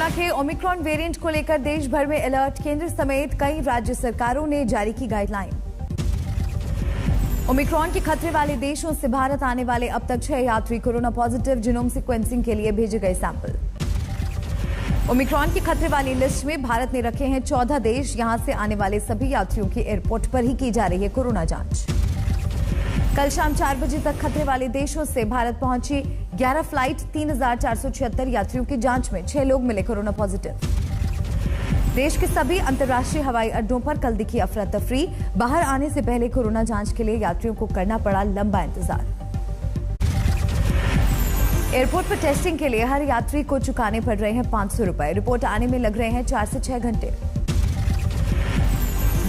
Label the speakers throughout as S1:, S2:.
S1: Corona के Omicron variant को लेकर देश भर में अलर्ट, केंद्र समेत कई राज्य सरकारों ने जारी की गाइडलाइन। ओमिक्रॉन के खतरे वाले देशों से भारत आने वाले अब तक 6 यात्री कोरोना पॉजिटिव, जीनोम सीक्वेंसिंग के लिए भेजे गए सैंपल। ओमिक्रॉन के खतरे वाली लिस्ट में भारत ने रखे हैं 14 देश। यहां से आने वाले सभी यात्रियों की एयरपोर्ट पर ही की जा रही है कोरोना जांच। कल शाम 4 बजे तक खतरे वाले देशों से भारत पहुंची 11 फ्लाइट, 3,476 यात्रियों की जांच में 6 लोग मिले कोरोना पॉजिटिव। देश के सभी अंतर्राष्ट्रीय हवाई अड्डों पर कल दिखी अफरा तफरी। बाहर आने से पहले कोरोना जांच के लिए यात्रियों को करना पड़ा लंबा इंतजार। एयरपोर्ट पर टेस्टिंग के लिए हर यात्री को चुकाने पड़ रहे हैं 500 रुपए। रिपोर्ट आने में लग रहे हैं 4 से 6 घंटे।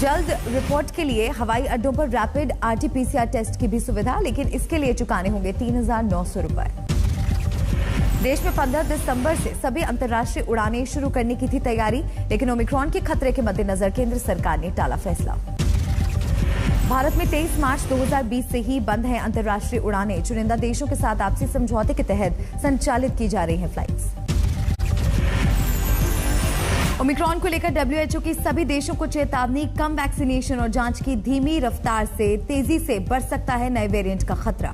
S1: जल्द रिपोर्ट के लिए हवाई अड्डों पर रैपिड RT-PCR टेस्ट की भी सुविधा, लेकिन इसके लिए चुकाने होंगे 3,900 रुपए। देश में 15 दिसंबर से सभी अंतर्राष्ट्रीय उड़ानें शुरू करने की थी तैयारी, लेकिन ओमिक्रॉन के खतरे के मद्देनजर केंद्र सरकार ने टाला फैसला। भारत में 23 मार्च 2020 से ही बंद हैं अंतर्राष्ट्रीय उड़ानें। चुनिंदा देशों के साथ आपसी समझौते के तहत संचालित की जा रही हैं फ्लाइट्स। ओमिक्रॉन को लेकर WHO की सभी देशों को चेतावनी, कम वैक्सीनेशन और जांच की धीमी रफ्तार से तेजी से बढ़ सकता है नए वेरिएंट का खतरा।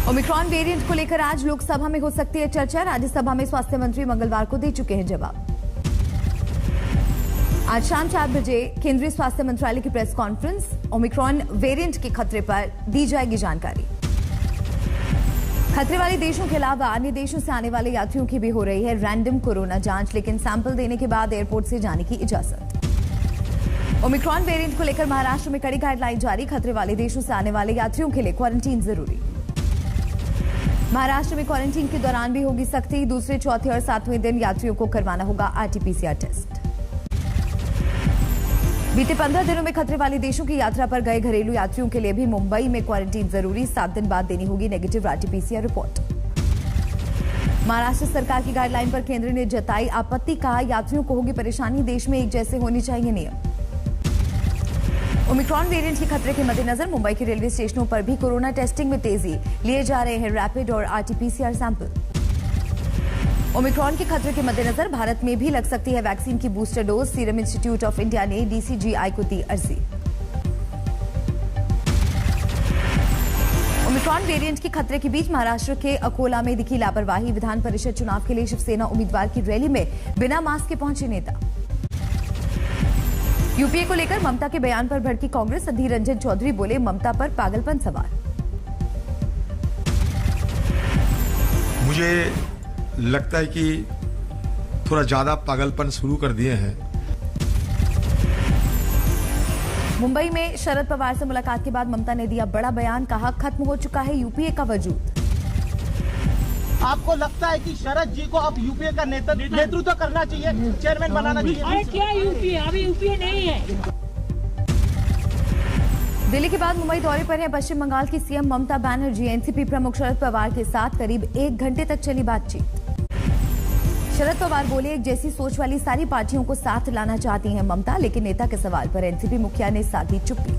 S1: ओमिक्रॉन वेरिएंट को लेकर आज लोकसभा में हो सकती है चर्चा। राज्यसभा में स्वास्थ्य मंत्री मंगलवार को दे चुके हैं जवाब। आज शाम 4 बजे केंद्रीय स्वास्थ्य मंत्रालय की प्रेस कॉन्फ्रेंस, ओमिक्रॉन वेरिएंट के खतरे पर दी जाएगी जानकारी। खतरे वाले देशों के अलावा अन्य देशों से आने वाले यात्रियों की भी हो रही है रैंडम कोरोना जांच, लेकिन सैंपल देने के बाद एयरपोर्ट से जाने की इजाजत। ओमिक्रॉन वेरिएंट को लेकर महाराष्ट्र में कड़ी गाइडलाइन जारी। खतरे वाले देशों से आने वाले यात्रियों के लिए क्वारंटीन जरूरी। महाराष्ट्र में क्वारंटीन के दौरान भी होगी सख्ती। दूसरे, चौथे और 7वें दिन यात्रियों को करवाना होगा RT-PCR टेस्ट। बीते 15 दिनों में खतरे वाले देशों की यात्रा पर गए घरेलू यात्रियों के लिए भी मुंबई में क्वारंटीन जरूरी। 7 दिन बाद देनी होगी नेगेटिव RT-PCR रिपोर्ट। महाराष्ट्र सरकार की गाइडलाइन पर केंद्र ने जताई आपत्ति, कहा यात्रियों को होगी परेशानी, देश में एक जैसे होने चाहिए नियम। ओमिक्रॉन वेरिएंट के खतरे के मद्देनजर मुंबई के रेलवे स्टेशनों पर भी कोरोना टेस्टिंग में तेजी, लिए जा रहे हैं रैपिड और RT-PCR सैंपल। ओमिक्रॉन के खतरे के मद्देनजर भारत में भी लग सकती है वैक्सीन की booster dose. Serum institute of India ने DCGI को दी अर्जी। ओमिक्रॉन वेरिएंट के खतरे के बीच महाराष्ट्र के अकोला में दिखी लापरवाही। विधान परिषद चुनाव के लिए शिवसेना उम्मीदवार की रैली में बिना मास्क के पहुंचे नेता। यूपीए को लेकर ममता के बयान पर भड़की कांग्रेस। अधीर रंजन चौधरी बोले ममता पर पागलपन सवार।
S2: मुझे लगता है कि थोड़ा ज्यादा पागलपन शुरू कर दिए हैं।
S1: मुंबई में शरद पवार से मुलाकात के बाद ममता ने दिया बड़ा बयान, कहा खत्म हो चुका है यूपीए का वजूद।
S3: आपको लगता है कि शरद जी को अब यूपीए का नेतृत्व करना चाहिए, चेयरमैन बनाना चाहिए?
S4: अरे क्या यूपीए, अभी यूपीए नहीं है।
S1: दिल्ली के बाद मुंबई दौरे पर हैं पश्चिम बंगाल की सीएम ममता बनर्जी। एनसीपी प्रमुख शरद पवार के साथ करीब 1 घंटे तक चली बातचीत। शरद पवार बोले एक जैसी सोच वाली सारी पार्टियों को साथ लाना चाहती हैं ममता, लेकिन नेता के सवाल पर एनसीपी मुखिया ने साधी चुप्पी।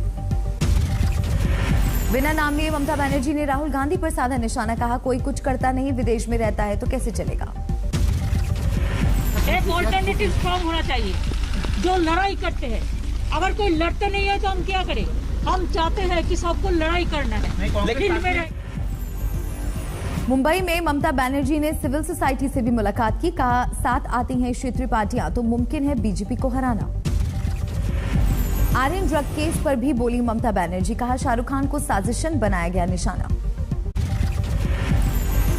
S1: बिना नाम लिए ममता बनर्जी ने राहुल गांधी पर साधा निशाना, कहा कोई कुछ करता नहीं, विदेश में रहता है तो कैसे चलेगा।
S4: एक ऑल्टरनेटिव स्ट्रांग होना चाहिए जो लड़ाई करते हैं। अगर कोई लड़ते नहीं है तो हम क्या करें? हम चाहते हैं कि सबको लड़ाई करना है, लेकिन
S1: मुंबई में ममता बनर्जी ने सिविल सोसाइटी से भी मुलाकात की, कहा साथ आती हैं क्षेत्रीय पार्टियां तो मुमकिन है बीजेपी को हराना। आर्यन ड्रग केस पर भी बोली ममता बनर्जी, कहा शाहरुख खान को साजिशन बनाया गया निशाना।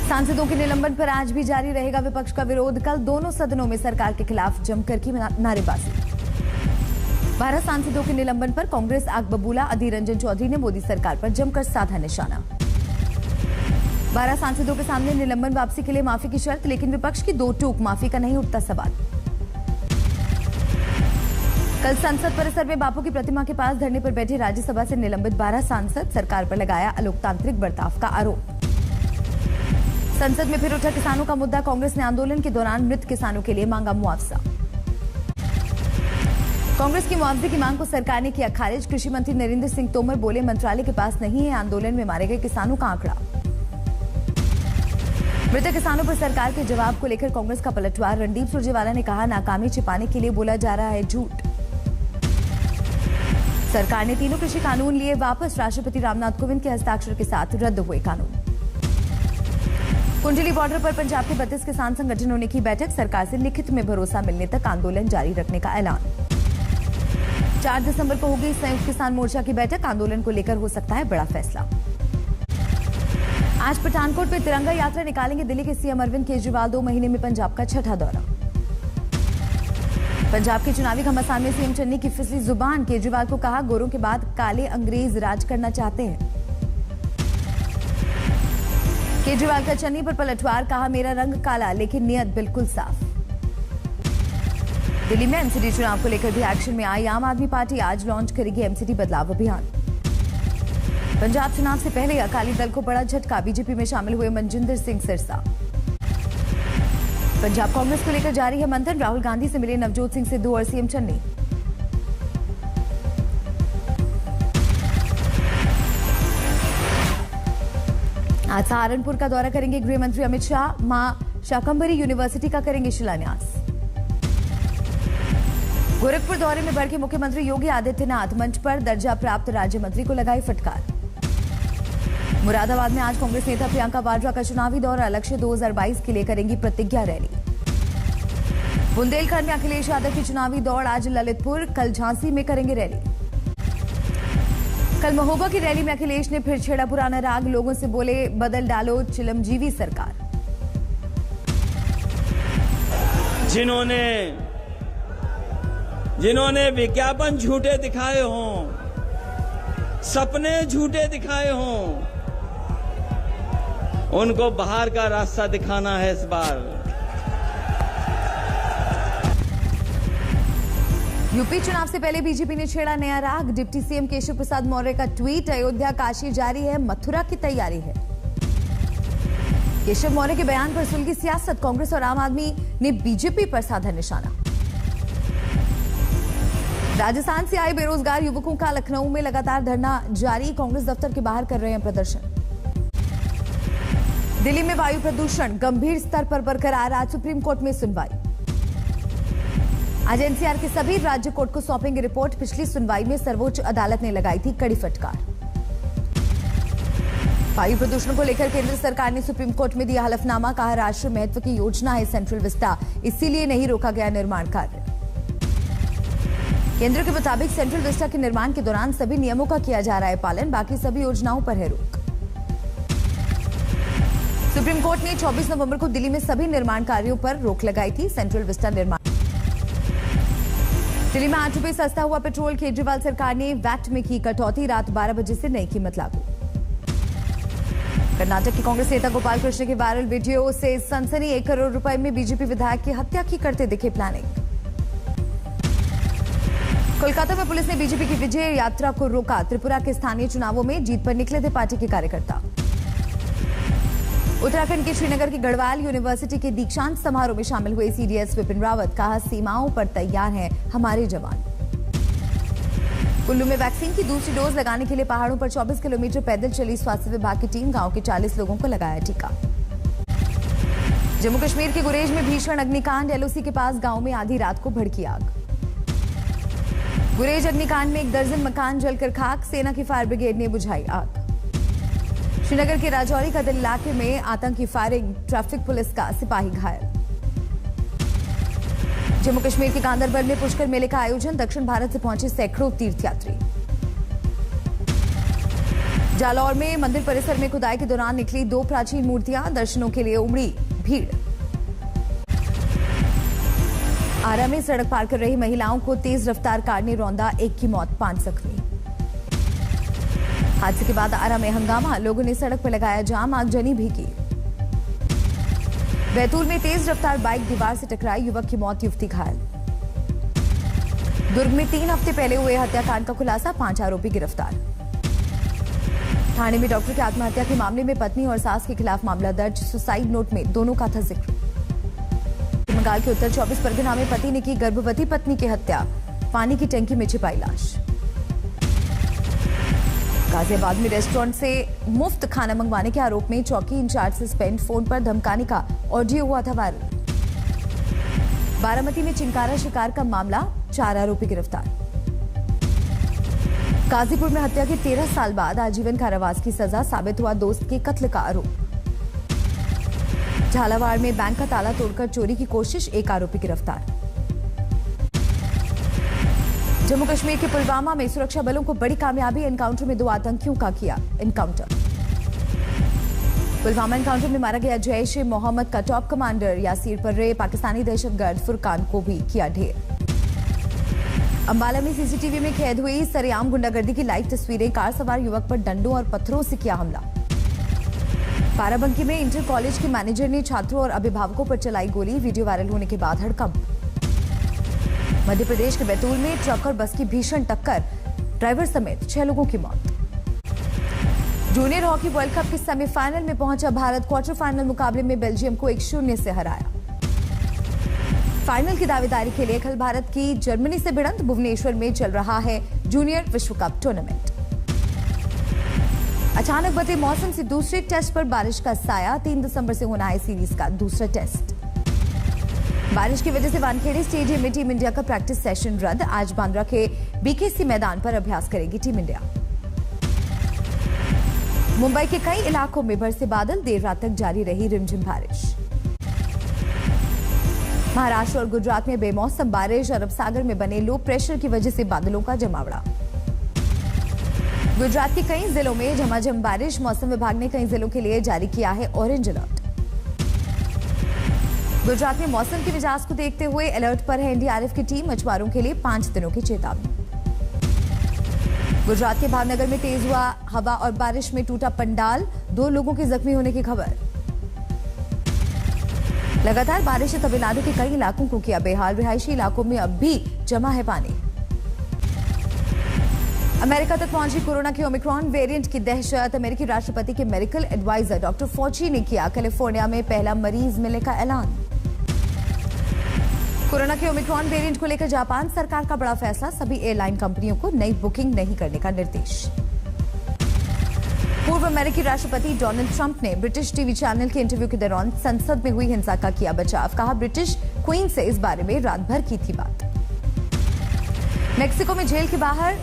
S1: सांसदों के निलंबन पर आज भी जारी रहेगा विपक्ष का विरोध। कल दोनों सदनों में सरकार के खिलाफ जमकर की नारेबाजी। 12 सांसदों के निलंबन पर कांग्रेस आग बबूला। अधीर रंजन चौधरी ने मोदी सरकार पर जमकर साधा निशाना। 12 सांसदों के सामने निलंबन वापसी के लिए माफी की शर्त, लेकिन विपक्ष की 2 टूक, माफी का नहीं उठता सवाल। कल संसद परिसर में बापू की प्रतिमा के पास धरने पर बैठे राज्यसभा से निलंबित 12 सांसद, सरकार पर लगाया अलोकतांत्रिक बर्ताव का आरोप। संसद में फिर उठा किसानों का मुद्दा। कांग्रेस ने आंदोलन के दौरान मृत किसानों के लिए मांगा मुआवजा। कांग्रेस की मुआवजे की मांग को सरकार ने किया खारिज। कृषि मंत्री नरेंद्र सिंह तोमर बोले मंत्रालय के पास नहीं है आंदोलन में मारे गए किसानों का आंकड़ा। मृतक किसानों पर सरकार के जवाब को लेकर कांग्रेस का पलटवार। रणदीप सुरजेवाला ने कहा, नाकामी छिपाने के लिए बोला जा रहा है झूठ। सरकार ने तीनों कृषि कानून लिए वापस। राष्ट्रपति रामनाथ कोविंद के हस्ताक्षर के साथ रद्द हुए कानून। कुंडली बॉर्डर पर पंजाब के 32 किसान संगठनों ने की बैठक। सरकार से लिखित में भरोसा मिलने तक आंदोलन जारी रखने का ऐलान। 4 दिसंबर को होगी संयुक्त किसान मोर्चा की बैठक। आंदोलन को लेकर हो सकता है बड़ा फैसला। आज पठानकोट में तिरंगा यात्रा निकालेंगे दिल्ली के सीएम अरविंद केजरीवाल। 2 महीने में पंजाब का छठा दौरा। पंजाब के चुनावी घमासान में सीएम चन्नी की फिसली जुबान। केजरीवाल को कहा, गोरों के बाद काले अंग्रेज राज करना चाहते हैं। केजरीवाल का चन्नी पर पलटवार। कहा, मेरा रंग काला लेकिन नियत बिल्कुल साफ। दिल्ली में एमसीडी चुनाव को लेकर भी एक्शन में आई आम आदमी पार्टी। आज लॉन्च करेगी एमसीडी बदलाव अभियान। पंजाब चुनाव से पहले अकाली दल को बड़ा झटका। बीजेपी में शामिल हुए मनजिंदर सिंह सिरसा। पंजाब कांग्रेस को लेकर जारी है मंथन। राहुल गांधी से मिले नवजोत सिंह सिद्धू और सीएम चन्नी। आज सहारनपुर का दौरा करेंगे गृह मंत्री अमित शाह। मां शाकंभरी यूनिवर्सिटी का करेंगे शिलान्यास। गोरखपुर दौरे में बढ़ के मुख्यमंत्री योगी आदित्यनाथ। मंच पर दर्जा प्राप्त राज्य मंत्री को लगाई फटकार। मुरादाबाद में आज कांग्रेस नेता प्रियंका वाड्रा का चुनावी दौरा। लक्ष्य 2022 के लिए करेंगी प्रतिज्ञा रैली। बुंदेलखंड में अखिलेश यादव की चुनावी दौड़। आज ललितपुर, कल झांसी में करेंगे रैली। कल महोबा की रैली में अखिलेश ने फिर छेड़ा पुराना राग। लोगों से बोले, बदल डालो चिलमजीवी सरकार।
S5: जिन्होंने विज्ञापन झूठे दिखाए हों, सपने झूठे दिखाए हों, उनको बाहर का रास्ता दिखाना है इस बार।
S1: यूपी चुनाव से पहले बीजेपी ने छेड़ा नया राग। डिप्टी सीएम केशव प्रसाद मौर्य का ट्वीट। अयोध्या काशी जारी है, मथुरा की तैयारी है। केशव मौर्य के बयान पर सुलगी सियासत। कांग्रेस और आम आदमी ने बीजेपी पर साधा निशाना। राजस्थान से आए बेरोजगार युवकों का लखनऊ में लगातार धरना जारी। कांग्रेस दफ्तर के बाहर कर रहे हैं प्रदर्शन। दिल्ली में वायु प्रदूषण गंभीर स्तर पर बरकरार। आज सुप्रीम कोर्ट में सुनवाई। आज एनसीआर के सभी राज्य कोर्ट को सौंपेंगे रिपोर्ट। पिछली सुनवाई में सर्वोच्च अदालत ने लगाई थी कड़ी फटकार। वायु प्रदूषण को लेकर केंद्र सरकार ने सुप्रीम कोर्ट में दिया हलफनामा। कहा, राष्ट्रीय महत्व की योजना है सेंट्रल विस्टा, इसीलिए नहीं रोका गया निर्माण कार्य। केंद्र के मुताबिक सेंट्रल विस्टा के निर्माण के दौरान सभी नियमों का किया जा रहा है पालन। बाकी सभी योजनाओं पर है रोक। सुप्रीम कोर्ट ने 24 नवंबर को दिल्ली में सभी निर्माण कार्यों पर रोक लगाई थी। सेंट्रल विस्टा निर्माण। दिल्ली में 8 रुपए सस्ता हुआ पेट्रोल। केजरीवाल सरकार ने वैट में की कटौती। रात 12 बजे से नई कीमत लागू। कर्नाटक के कांग्रेस नेता गोपाल कृष्ण के वायरल वीडियो से सनसनी। 1 करोड़ रुपए में बीजेपी विधायक की हत्या की करते दिखे प्लानिंग। कोलकाता में पुलिस ने बीजेपी की विजय यात्रा को रोका। त्रिपुरा के स्थानीय चुनावों में जीत पर निकले थे पार्टी के कार्यकर्ता। उत्तराखंड के श्रीनगर की गढ़वाल यूनिवर्सिटी के दीक्षांत समारोह में शामिल हुए सीडीएस विपिन रावत। कहा, सीमाओं पर तैयार हैं हमारे जवान। कुल्लू में वैक्सीन की दूसरी डोज लगाने के लिए पहाड़ों पर 24 किलोमीटर पैदल चली स्वास्थ्य विभाग की टीम। गांव के 40 लोगों को लगाया टीका। जम्मू कश्मीर के गुरेज में भीषण अग्निकांड। एलओसी के पास गांव में आधी रात को भड़की आग। गुरेज अग्निकांड में 1 दर्जन मकान जलकर खाक। सेना की फायर ब्रिगेड ने बुझाई आग। श्रीनगर के राजौरी कदल इलाके में आतंकी फायरिंग। ट्रैफिक पुलिस का सिपाही घायल। जम्मू कश्मीर के गांदरबल में पुष्कर मेले का आयोजन। दक्षिण भारत से पहुंचे सैकड़ों तीर्थयात्री। जालौर में मंदिर परिसर में खुदाई के दौरान निकली 2 प्राचीन मूर्तियां। दर्शनों के लिए उमड़ी भीड़। आरा में सड़क पार कर रही महिलाओं को तेज रफ्तार कार ने रौंदा। 1 की मौत, 5 जख्मी। हादसे के बाद आरा में हंगामा। लोगों ने सड़क पर लगाया जाम। आगजनी भी की। बैतूल में तेज रफ्तार बाइक दीवार से टकराई। युवक की मौत, युवती घायल। दुर्ग में 3 हफ्ते पहले हुए हत्याकांड का खुलासा। 5 आरोपी गिरफ्तार। थाने में डॉक्टर की आत्महत्या के मामले में पत्नी और सास के खिलाफ मामला दर्ज। सुसाइड नोट में दोनों का था जिक्र। बंगाल के उत्तर 24 परगना में पति ने की गर्भवती पत्नी की हत्या। पानी की टंकी में छिपाई लाश। गाजियाबाद में रेस्टोरेंट से मुफ्त खाना मंगवाने के आरोप में चौकी इंचार्ज सस्पेंड, फोन पर धमकाने का ऑडियो हुआ था वायरल। बारामती में चिंकारा शिकार का मामला, 4 आरोपी गिरफ्तार। गाजीपुर में हत्या के 13 साल बाद आजीवन कारावास की सजा, साबित हुआ दोस्त के कत्ल का आरोप। झालावाड़ में बैंक का ताला तोड़कर चोरी की कोशिश, 1 आरोपी गिरफ्तार। जम्मू कश्मीर के पुलवामा में सुरक्षा बलों को बड़ी कामयाबी, एनकाउंटर में 2 आतंकियों का किया एनकाउंटर। पुलवामा एनकाउंटर में मारा गया जैश ए मोहम्मद का टॉप कमांडर यासीर पर्रे, पाकिस्तानी दहशतगर्द फुरकान को भी किया ढेर। अंबाला में सीसीटीवी में कैद हुई सरेआम गुंडागर्दी की लाइव तस्वीरें, कार सवार युवक पर डंडों और पत्थरों से किया हमला। बाराबंकी में इंटर कॉलेज के मैनेजर ने छात्रों और अभिभावकों पर चलाई गोली, वीडियो वायरल होने के बाद हड़कंप। मध्य प्रदेश के बैतूल में ट्रक और बस की भीषण टक्कर, ड्राइवर समेत 6 लोगों की मौत। जूनियर हॉकी वर्ल्ड कप के सेमीफाइनल में पहुंचा भारत, क्वार्टर फाइनल मुकाबले में बेल्जियम को 1-0 से हराया। फाइनल की दावेदारी के लिए कल भारत की जर्मनी से भिड़ंत, भुवनेश्वर में चल रहा है जूनियर विश्व कप टूर्नामेंट। अचानक बदले मौसम से दूसरे टेस्ट पर बारिश का साया, 3 दिसंबर से होना है सीरीज का दूसरा टेस्ट। बारिश की वजह से वानखेड़े स्टेडियम में टीम इंडिया का प्रैक्टिस सेशन रद्द, आज बांद्रा के बीकेसी मैदान पर अभ्यास करेगी टीम इंडिया। मुंबई के कई इलाकों में बरसे बादल, देर रात तक जारी रही रिमझिम बारिश। महाराष्ट्र और गुजरात में बेमौसम बारिश, अरब सागर में बने लो प्रेशर की वजह से बादलों का जमावड़ा। गुजरात के कई जिलों में झमाझम बारिश, मौसम विभाग ने कई जिलों के लिए जारी किया है ऑरेंज अलर्ट। गुजरात में मौसम के मिजाज को देखते हुए अलर्ट पर है एनडीआरएफ की टीम, मछुआरों के लिए 5 दिनों की चेतावनी। गुजरात के भावनगर में तेज हुआ हवा और बारिश में टूटा पंडाल, 2 लोगों के जख्मी होने की खबर। लगातार बारिश से तमिलनाडु के कई इलाकों को किया बेहाल, रिहायशी इलाकों में अब भी जमा है पानी। अमेरिका तक पहुंची कोरोना के ओमिक्रॉन वेरिएंट की दहशत, अमेरिकी राष्ट्रपति के मेडिकल एडवाइजर डॉक्टर फॉची ने किया कैलिफोर्निया में पहला मरीज मिलने का ऐलान। कोरोना के ओमिक्रॉन वेरिएंट को लेकर जापान सरकार का बड़ा फैसला, सभी एयरलाइन कंपनियों को नई बुकिंग नहीं करने का निर्देश। पूर्व अमेरिकी राष्ट्रपति डोनाल्ड ट्रंप ने ब्रिटिश टीवी चैनल के इंटरव्यू के दौरान संसद में हुई हिंसा का किया बचाव, कहा ब्रिटिश क्वीन से इस बारे में रात भर की थी बात। मेक्सिको में जेल के बाहर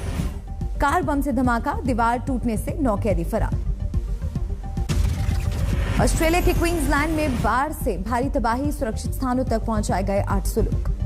S1: कार बम से धमाका, दीवार टूटने से 9 कैदी फरार। ऑस्ट्रेलिया के क्वींसलैंड में बाढ़ से भारी तबाही, सुरक्षित स्थानों तक पहुंचाए गए 800 लोग।